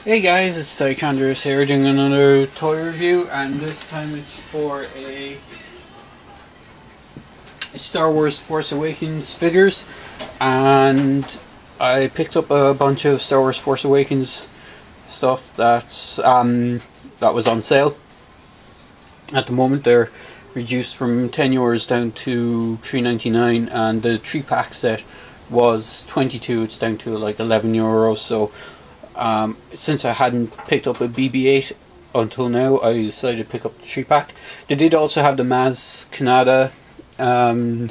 Hey guys, it's Dichondrous here doing another toy review, and this time it's for a Star Wars Force Awakens figures. And I picked up a bunch of Star Wars Force Awakens stuff that was on sale. At the moment they're reduced from €10 down to $3.99, and the 3-pack set was 22, it's down to like €11. So since I hadn't picked up a BB-8 until now, I decided to pick up the 3-pack. They did also have the Maz Kanata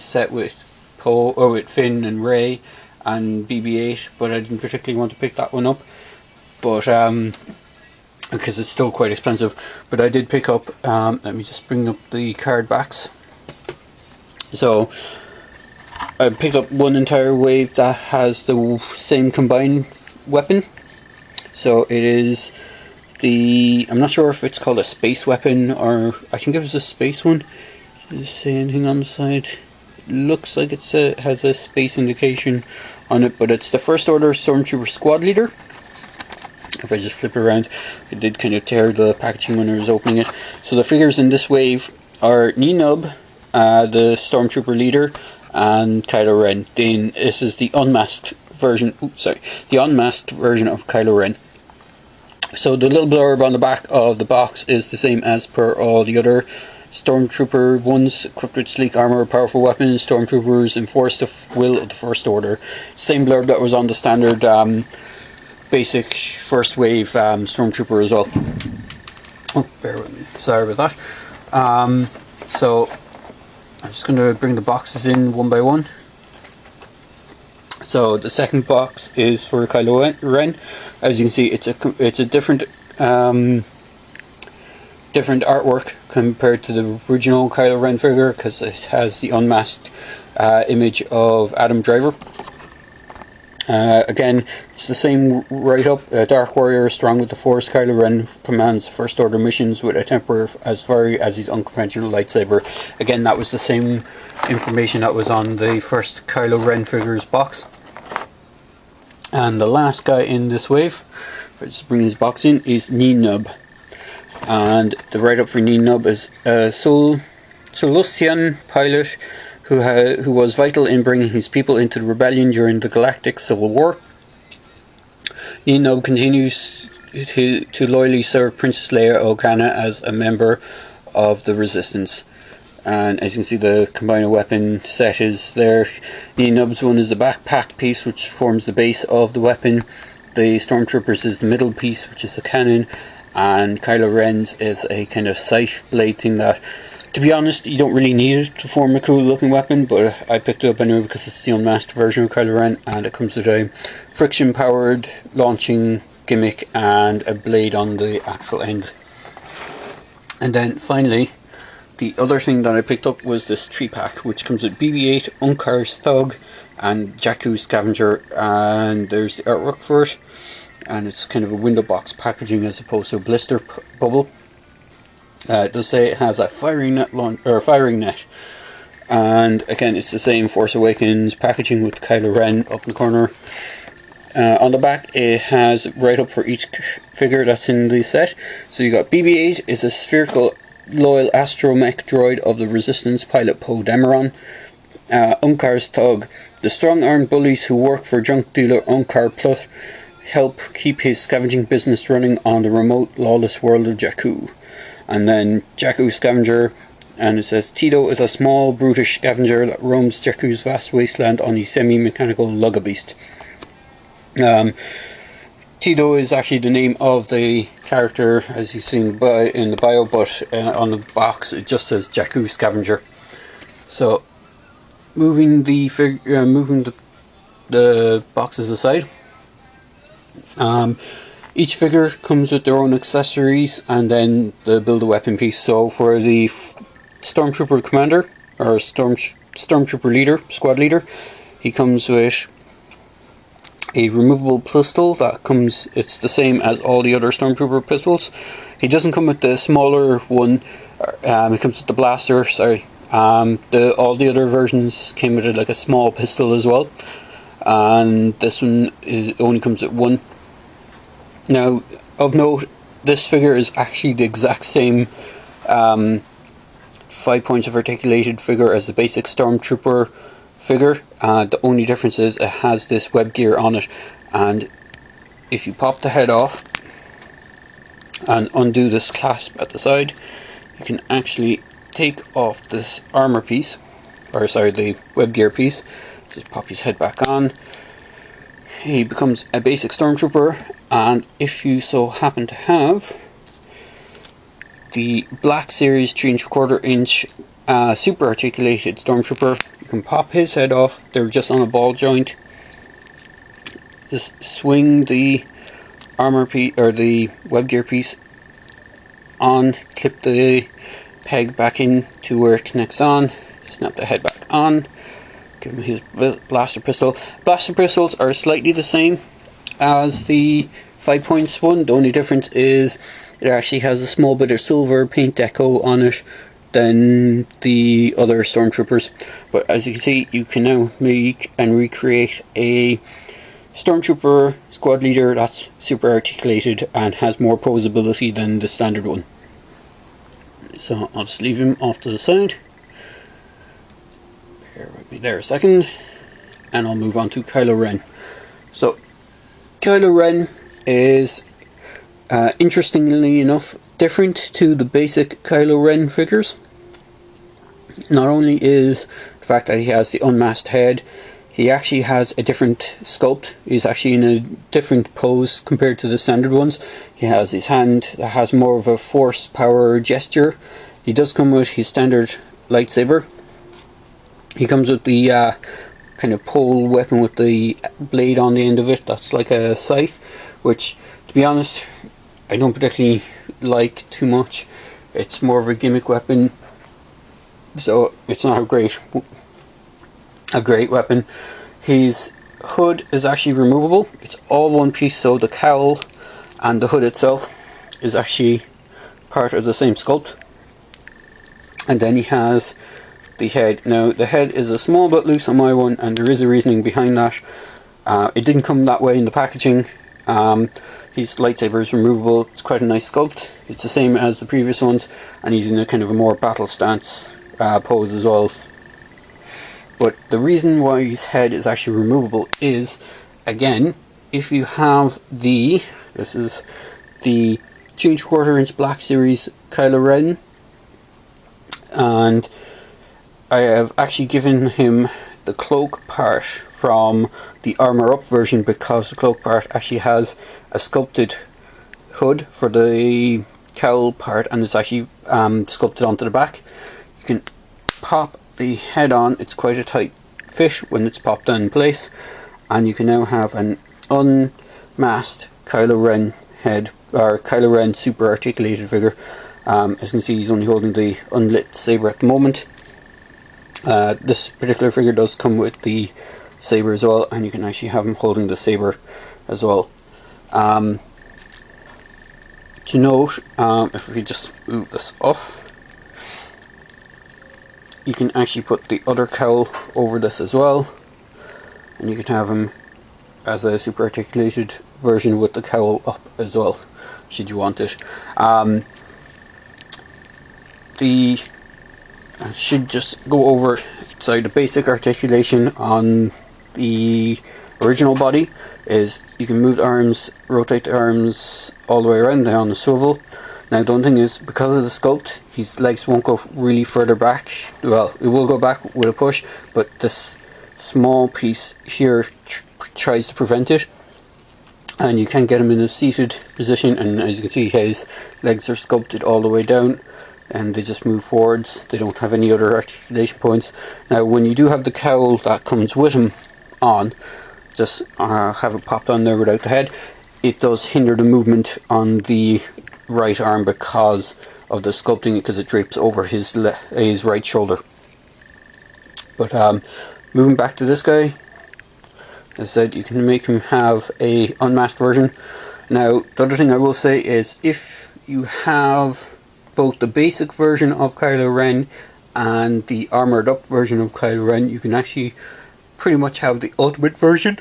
set with with Finn and Rey and BB-8, but I didn't particularly want to pick that one up. But because it's still quite expensive. But I did pick up. Let me just bring up the card backs. So I picked up one entire wave that has the same combined weapon. So it is I'm not sure if it's called a space weapon, or I think it was a space one. Does it say anything on the side? It looks like it has a space indication on it, but it's the First Order Stormtrooper Squad Leader. If I just flip it around, it did kind of tear the packaging when I was opening it. So the figures in this wave are Nien Num, the Stormtrooper Leader, and Kylo Ren. Then this is the unmasked version. The unmasked version of Kylo Ren. So the little blurb on the back of the box is the same as per all the other Stormtrooper ones: equipped with sleek armor, powerful weapons, Stormtroopers enforce the will of the First Order. Same blurb that was on the standard basic first wave Stormtrooper as well. Oh, bear with me. Sorry about that. So I'm just going to bring the boxes in one by one. So the second box is for Kylo Ren. As you can see, it's a different different artwork compared to the original Kylo Ren figure, because it has the unmasked image of Adam Driver. Again, it's the same write-up. Dark Warrior, strong with the Force, Kylo Ren commands First Order missions with a temper as fiery as his unconventional lightsaber. Again, that was the same information that was on the first Kylo Ren figures box. And the last guy in this wave, if I just bring his box in, is Nien Num. And the write-up for Nien Num is Solucian pilot who was vital in bringing his people into the rebellion during the Galactic Civil War. Nien Num continues to loyally serve Princess Leia Organa as a member of the Resistance. And as you can see, the combined weapon set is there. Nien Num's one is the backpack piece, which forms the base of the weapon. The Stormtroopers is the middle piece, which is the cannon. And Kylo Ren's is a kind of scythe blade thing that, to be honest, you don't really need it to form a cool looking weapon, but I picked it up anyway because it's the unmasked version of Kylo Ren, and it comes with a friction powered launching gimmick and a blade on the actual end. And then finally, the other thing that I picked up was this 3-pack, which comes with BB-8, Unkhars Thug, and Jakku Scavanger, and there's the artwork for it, and it's kind of a window box packaging as opposed to a blister bubble. It does say it has a firing net, and again it's the same Force Awakens packaging with Kylo Ren up in the corner. On the back it has write-up for each figure that's in the set. So you got BB-8 is a spherical loyal astromech droid of the Resistance pilot Poe Dameron. Unkhars Thug, the strong-armed bullies who work for junk dealer Unkhar Thug help keep his scavenging business running on the remote, lawless world of Jakku. And then Jakku Scavanger, and it says Teedo is a small, brutish scavenger that roams Jakku's vast wasteland on his semi-mechanical lugabeast. Teedo is actually the name of the character, as you've seen in the bio, but on the box it just says Jakku Scavanger. So, moving the boxes aside, each figure comes with their own accessories and then the build-a-weapon piece. So for the Stormtrooper Commander, or Stormtrooper Leader, Squad Leader, he comes with a removable pistol that comes, it's the same as all the other Stormtrooper pistols. He doesn't come with the smaller one, he comes with the blaster, sorry. All the other versions came with like a small pistol as well. And this one only comes with one. Now, of note, this figure is actually the exact same 5 points of articulated figure as the basic Stormtrooper figure. The only difference is it has this web gear on it, and if you pop the head off and undo this clasp at the side, you can actually take off this armor piece, or sorry, the web gear piece. Just pop his head back on. He becomes a basic Stormtrooper, and if you so happen to have the Black Series 3¼ inch super articulated Stormtrooper, you can pop his head off. They're just on a ball joint. Just swing the armor piece or the web gear piece on, clip the peg back in to where it connects on, snap the head back on, give him his blaster pistol. Blaster pistols are slightly the same as the 5 points one. The only difference is it actually has a small bit of silver paint deco on it than the other Stormtroopers. But as you can see, you can now make and recreate a Stormtrooper squad leader that's super articulated and has more posability than the standard one. So I'll just leave him off to the side. Bear with me there a second, and I'll move on to Kylo Ren. So Kylo Ren is interestingly enough different to the basic Kylo Ren figures. Not only is the fact that he has the unmasked head, he actually has a different sculpt. He's actually in a different pose compared to the standard ones. He has his hand that has more of a force power gesture. He does come with his standard lightsaber. He comes with the kind of pole weapon with the blade on the end of it. That's like a scythe, which, to be honest, I don't particularly like too much. It's more of a gimmick weapon, so it's not a great weapon. His hood is actually removable. It's all one piece, so the cowl and the hood itself is actually part of the same sculpt. And then he has the head. Now the head is a small bit loose on my one, and there is a reasoning behind that. It didn't come that way in the packaging. His lightsaber is removable. It's quite a nice sculpt. It's the same as the previous ones, and he's in a kind of a more battle stance pose as well. But the reason why his head is actually removable is, again, if you have this is the 3¼ inch Black Series Kylo Ren, and I have actually given him the cloak part from the Armor Up version, because the cloak part actually has a sculpted hood for the cowl part, and it's actually sculpted onto the back. You can pop the head on. It's quite a tight fit when it's popped in place, and you can now have an unmasked Kylo Ren head, or Kylo Ren super articulated figure. As you can see, he's only holding the unlit saber at the moment. This particular figure does come with the saber as well, and you can actually have him holding the saber as well. To note, if we just move this off, you can actually put the other cowl over this as well, and you can have him as a super articulated version with the cowl up as well, should you want it. I should just go over the basic articulation on the original body. Is you can move the arms, rotate the arms all the way around. They're on the swivel. Now the only thing is, because of the sculpt, his legs won't go really further back. Well, it will go back with a push, but this small piece here tries to prevent it, and you can't get him in a seated position. And as you can see, his legs are sculpted all the way down, and they just move forwards. They don't have any other articulation points. Now when you do have the cowl that comes with him on, just have it popped on there without the head, it does hinder the movement on the right arm because of the sculpting, because it drapes over his right shoulder. But moving back to this guy, as I said, you can make him have a unmasked version. Now the other thing I will say is, if you have both the basic version of Kylo Ren and the armored up version of Kylo Ren, you can actually pretty much have the ultimate version.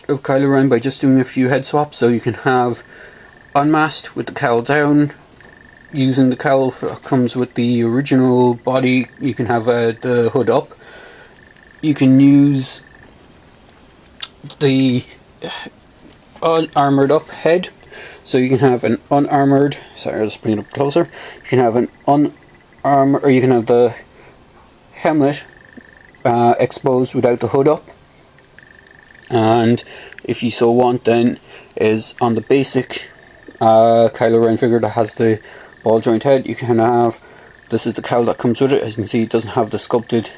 of Kylo Ren by just doing a few head swaps. So you can have unmasked with the cowl down, using the cowl that comes with the original body. You can have the hood up. You can use the unarmored up head, so you can have an unarmored. Sorry, I'll just bring it up closer. You can have an unarmored, or you can have the helmet exposed without the hood up. And if you so want, then is on the basic Kylo Ren figure that has the ball joint head, you can have, this is the cowl that comes with it. As you can see, it doesn't have the sculpted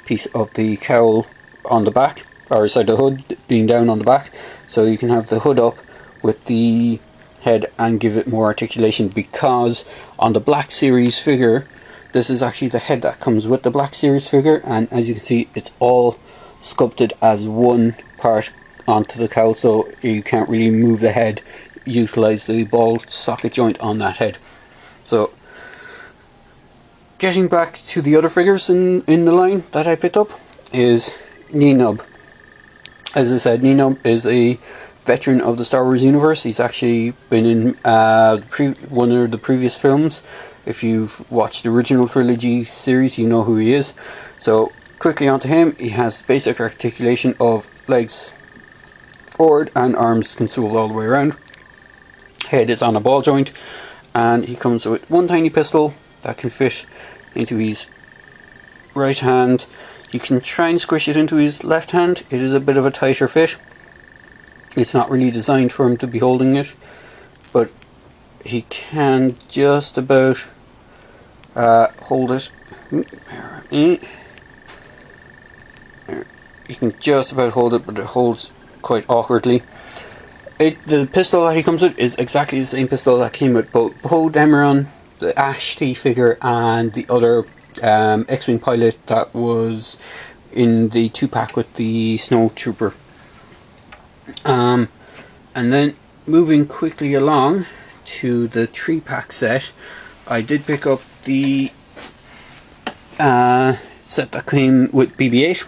piece of the cowl on the back, or side of the hood being down on the back, so you can have the hood up with the head and give it more articulation, because on the Black Series figure, this is actually the head that comes with the Black Series figure, and as you can see, it's all sculpted as one part onto the cowl, so you can't really move the head, utilize the ball socket joint on that head. So getting back to the other figures in the line that I picked up is Nien Num. As I said, Nien Num is a veteran of the Star Wars universe. He's actually been in one of the previous films. If you've watched the original trilogy series, you know who he is. So quickly onto him, he has basic articulation of legs forward and arms can swivel all the way around. Head is on a ball joint, and he comes with one tiny pistol that can fit into his right hand. You can try and squish it into his left hand. It is a bit of a tighter fit. It's not really designed for him to be holding it, but he can just about hold it. He can just about hold it, but it holds quite awkwardly. The pistol that he comes with is exactly the same pistol that came with both Poe Dameron, the Ash T figure, and the other X-Wing pilot that was in the 2-pack with the Snow Trooper. And then moving quickly along to the 3-pack set, I did pick up the set that came with BB-8.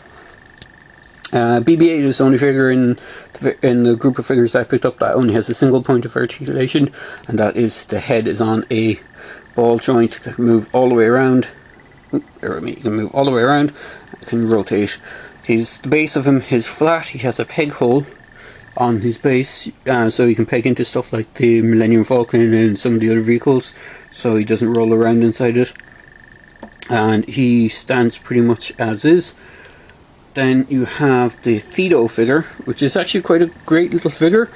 BB-8 is the only figure in the group of figures that I picked up that only has a single point of articulation, and that is the head is on a ball joint that can move all the way around. You can move all the way around. It can rotate. The base of him is flat. He has a peg hole on his base, so he can peg into stuff like the Millennium Falcon and some of the other vehicles, so he doesn't roll around inside it. And he stands pretty much as is. Then you have the Teedo figure, which is actually quite a great little figure.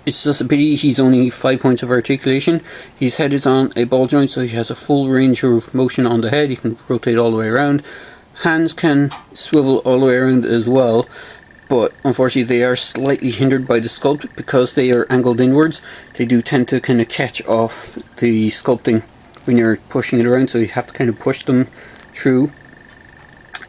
It's just a pity he's only 5 points of articulation. His head is on a ball joint, so he has a full range of motion on the head. He can rotate all the way around. Hands can swivel all the way around as well, but unfortunately they are slightly hindered by the sculpt because they are angled inwards. They do tend to kind of catch off the sculpting when you're pushing it around, so you have to kind of push them through.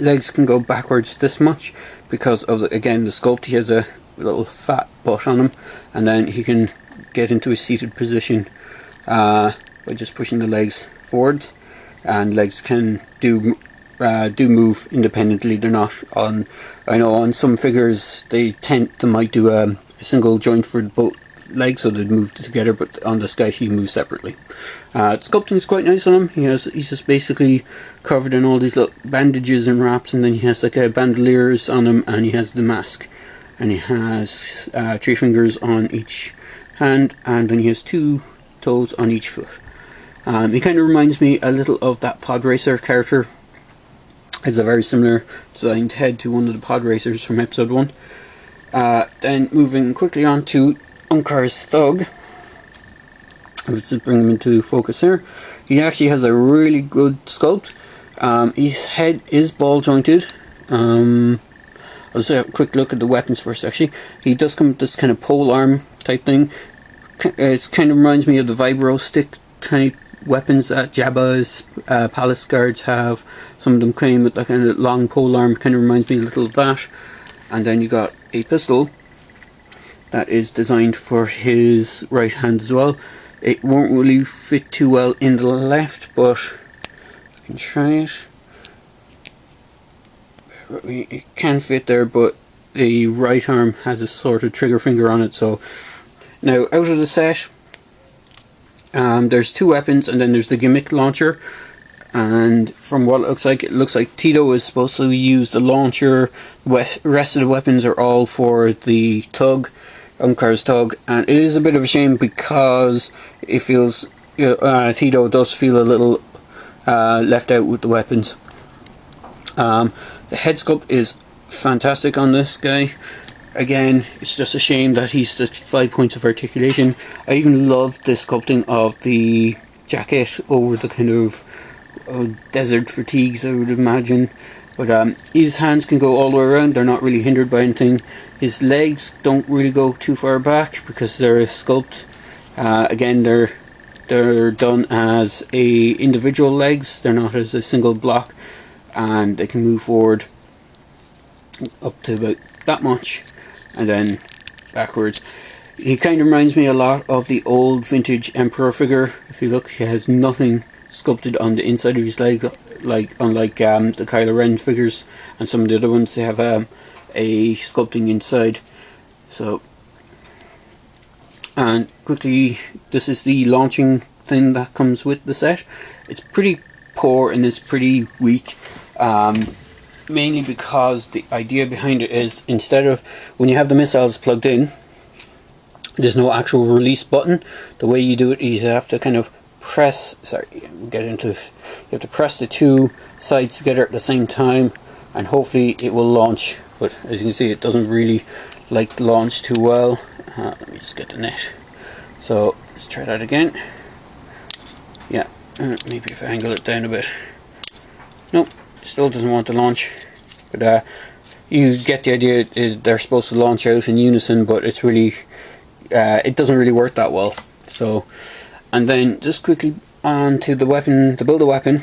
Legs can go backwards this much because of the sculpt. He has a little fat butt on him, and then he can get into a seated position by just pushing the legs forwards. And legs can do move independently. They're not on. I know on some figures they might do a single joint for both legs, so they'd move together, but on this guy he moves separately. The sculpting is quite nice on him. He's just basically covered in all these little bandages and wraps, and then he has like a bandoliers on him, and he has the mask, and he has 3 fingers on each hand, and then he has 2 toes on each foot. He kind of reminds me a little of that pod racer character. Has a very similar designed head to one of the pod racers from episode 1. Then moving quickly on to Unkhars Thug. Let's just bring him into focus here. He actually has a really good sculpt. His head is ball jointed. I'll just have a quick look at the weapons first. Actually, he does come with this kind of pole arm type thing. It kind of reminds me of the vibro stick type weapons that Jabba's palace guards have. Some of them came with that kind of long pole arm. Kind of reminds me a little of that. And then you got a pistol that is designed for his right hand as well. It won't really fit too well in the left, but I can try it. It can fit there, but the right arm has a sort of trigger finger on it. So now out of the set, there's 2 weapons, and then there's the gimmick launcher. And from what it looks like Teedo is supposed to use the launcher. The rest of the weapons are all for the Thug, Unkhars Thug, and it is a bit of a shame because it feels Teedo does feel a little left out with the weapons. The head sculpt is fantastic on this guy. Again, it's just a shame that he's the 5 points of articulation. I even love the sculpting of the jacket over the kind of desert fatigues, I would imagine. But his hands can go all the way around. They're not really hindered by anything. His legs don't really go too far back because they're a sculpt. Again, they're done as individual legs. They're not as a single block, and they can move forward up to about that much, and then backwards. He kind of reminds me a lot of the old vintage Emperor figure. If you look, he has nothing sculpted on the inside of his leg, unlike the Kylo Ren figures and some of the other ones. They have a sculpting inside. So, and quickly, this is the launching thing that comes with the set. It's pretty poor and it's pretty weak, mainly because the idea behind it is, instead of when you have the missiles plugged in, there's no actual release button. The way you do it is you have to kind of press, you have to press the 2 sides together at the same time, and hopefully it will launch. But as you can see, it doesn't really like to launch too well. Let me just get the net. So let's try that again. Yeah, maybe if I angle it down a bit. Nope, still doesn't want to launch. But you get the idea. They're supposed to launch out in unison, but it's really it doesn't really work that well. So, and then just quickly on to the weapon, the build-a-weapon.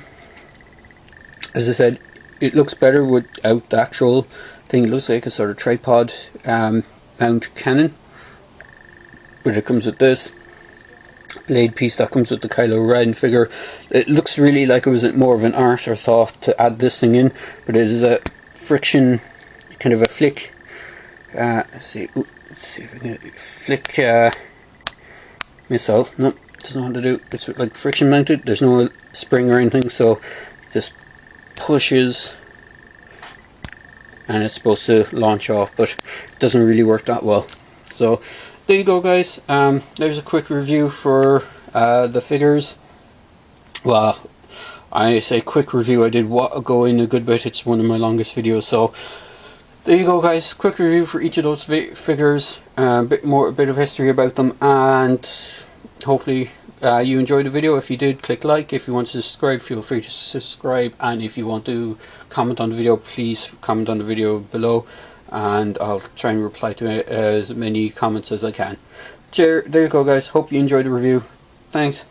As I said, it looks better without the actual thing. It looks like a sort of tripod mount cannon, but it comes with this blade piece that comes with the Kylo Ren figure. It looks really like it was more of an art or thought to add this thing in, but it is a friction, kind of a flick. Let's see if we can flick missile. Nope, doesn't want to do. It's like friction mounted. There's no spring or anything, so it just pushes, and it's supposed to launch off, but it doesn't really work that well. So there you go, guys. There's a quick review for the figures. Well, I say quick review. I did go in a good bit. It's one of my longest videos. So there you go, guys. Quick review for each of those figures. A bit of history about them, and hopefully you enjoyed the video. If you did, click like. If you want to subscribe, feel free to subscribe. And if you want to comment on the video, please comment on the video below, and I'll try and reply to as many comments as I can. There you go, guys. Hope you enjoyed the review. Thanks.